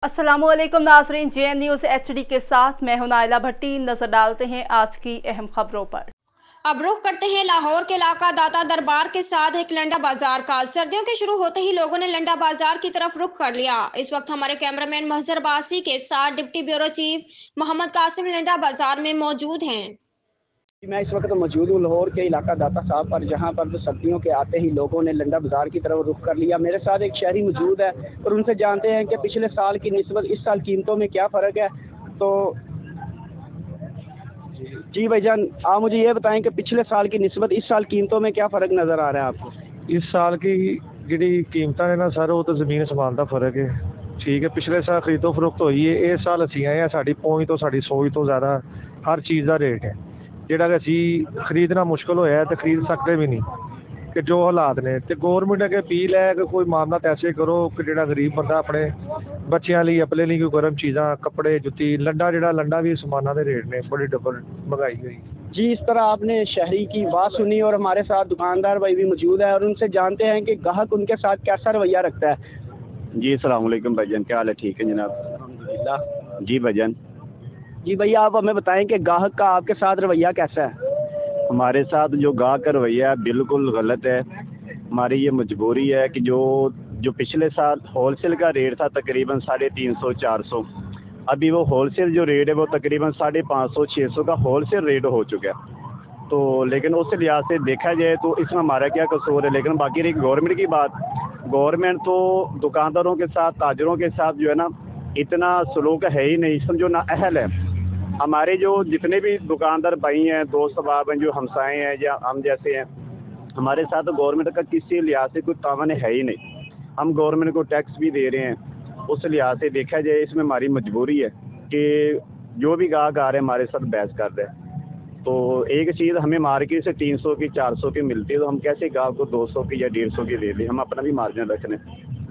अस्सलामुअलैकुम नाज़रीन, JN news HD के साथ मैं हूं नाइला भट्टी। नजर डालते हैं आज की अहम खबरों पर। अब रुख करते हैं लाहौर के इलाका दाता दरबार के साथ एक लंडा बाजार का। सर्दियों के शुरू होते ही लोगों ने लंडा बाजार की तरफ रुख कर लिया। इस वक्त हमारे कैमरामैन महजर बासी के साथ deputy bureau chief Mohammad Qasim Landa Bazaar में मौजूद हैं। मैं इस वक्त मौजूद हूँ लाहौर के इलाका दाता साहब पर, जहाँ पर सर्दियों के आते ही लोगों ने लंडा बाजार की तरफ रुख कर लिया। मेरे साथ एक शहरी मौजूद है और उनसे जानते हैं कि पिछले साल की निस्बत इस साल कीमतों में क्या फ़र्क है। तो जी भाईजान, आप मुझे ये बताएं कि पिछले साल की निस्बत इस साल कीमतों में क्या फ़र्क नज़र आ रहा है आपको? इस साल की जी कीमत है ना सर, वो तो ज़मीन आसमान का फ़र्क है। ठीक है, पिछले साल खरीदो फरोख्त हुई है, इस साल असी आए हैं, साड़ी पहुँच तो साड़ी सोच तो ज़्यादा हर चीज़ का रेट है ਜਿਹੜਾ ਕਿ ਅਸੀਂ ਖਰੀਦਣਾ ਮੁਸ਼ਕਲ ਹੋਇਆ ਤੇ ਖਰੀਦ ਸਕਦੇ ਵੀ ਨਹੀਂ ਕਿ ਜੋ ਹਾਲਾਤ ਨੇ। ਤੇ ਗੌਰਮੈਂਟ ਅੱਗੇ ਅਪੀਲ ਹੈ ਕਿ ਕੋਈ ਮਾਮਲਾ ਐਸੇ ਕਰੋ ਕਿ ਜਿਹੜਾ ਗਰੀਬ ਬੰਦਾ ਆਪਣੇ ਬੱਚਿਆਂ ਲਈ ਆਪਣੇ ਲਈ ਕੋਈ ਗਰਮ ਚੀਜ਼ਾਂ ਕੱਪੜੇ ਜੁੱਤੀ लंडा भी सामाना के रेट ने बड़ी डबल महंगाई हुई। जी, इस तरह आपने शहरी की बात सुनी और हमारे साथ दुकानदार भाई भी मौजूद है और उनसे जानते हैं कि ग्राहक उनके साथ कैसा रवैया रखता है। जी अस्सलाम वालेकुम भाईजान, क्या हाल है? ठीक है जनाब, अल्हम्दुलिल्लाह। जी भाईजान। जी भैया, आप हमें बताएं कि ग्राहक का आपके साथ रवैया कैसा है? हमारे साथ जो गाहक का रवैया है बिल्कुल गलत है। हमारी ये मजबूरी है कि जो पिछले साल होलसेल का रेट था तकरीबन 350-400, अभी वो होलसेल जो रेट है वो तकरीबन 550-600 का होलसेल रेट हो चुका है। तो लेकिन उस लिहाज से देखा जाए तो इसमें हमारा क्या कसूर है। लेकिन बाकी रही गवर्नमेंट की बात, गवर्नमेंट तो दुकानदारों के साथ ताजरों के साथ जो है ना इतना सलूक है ही नहीं, समझो ना अहल है। हमारे जो जितने भी दुकानदार भाई हैं, दोस्त अहबाब हैं, जो हमसाए हैं या हम जैसे हैं, हमारे साथ तो गवर्नमेंट का किसी लिहाज से कोई तावन है ही नहीं। हम गवर्नमेंट को टैक्स भी दे रहे हैं। उस लिहाज से देखा जाए इसमें हमारी मजबूरी है कि जो भी गाहक आ रहे हैं हमारे साथ बहस कर रहे हैं। तो एक चीज़ हमें मार्केट से 300 की 400 की मिलती है, तो हम कैसे गाहक को 200 की या 150 की दे दें? हम अपना भी मार्जिन रख लें।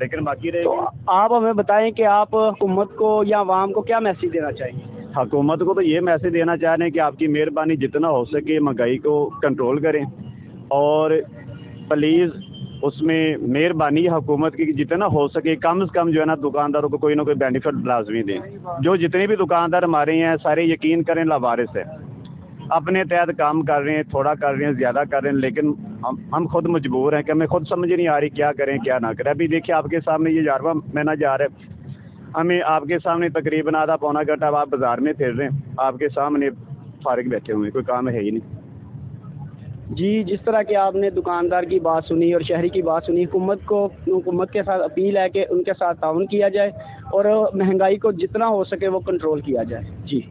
लेकिन बाकी रहे तो आप हमें बताएं कि आप हुकूमत को या आवाम को क्या मैसेज देना चाहेंगे? हुकूमत को तो ये मैसेज देना चाह रहे हैं कि आपकी मेहरबानी जितना हो सके महंगाई को कंट्रोल करें और प्लीज़ उसमें मेहरबानी हुकूमत की जितना हो सके कम से कम जो है ना दुकानदारों को कोई ना कोई बेनिफिट लाजमी दें। जो जितने भी दुकानदार हमारे हैं सारे यकीन करें लावारिस है, अपने तहत काम कर रहे हैं, थोड़ा कर रहे हैं, ज़्यादा कर रहे हैं, लेकिन हम खुद मजबूर हैं कि हमें खुद समझ नहीं आ रही क्या करें क्या ना करें। अभी देखिए आपके सामने ये 11वां महीना जा रहा है, हमें आपके सामने तकरीबन आधा पौना घंटा आप बाज़ार में फिर रहे हैं, आपके सामने फारिग बैठे हुए हैं, कोई काम है ही नहीं। जी, जिस तरह के आपने दुकानदार की बात सुनी और शहरी की बात सुनी, हुकूमत के साथ अपील है कि उनके साथ ताउन किया जाए और महंगाई को जितना हो सके वो कंट्रोल किया जाए। जी।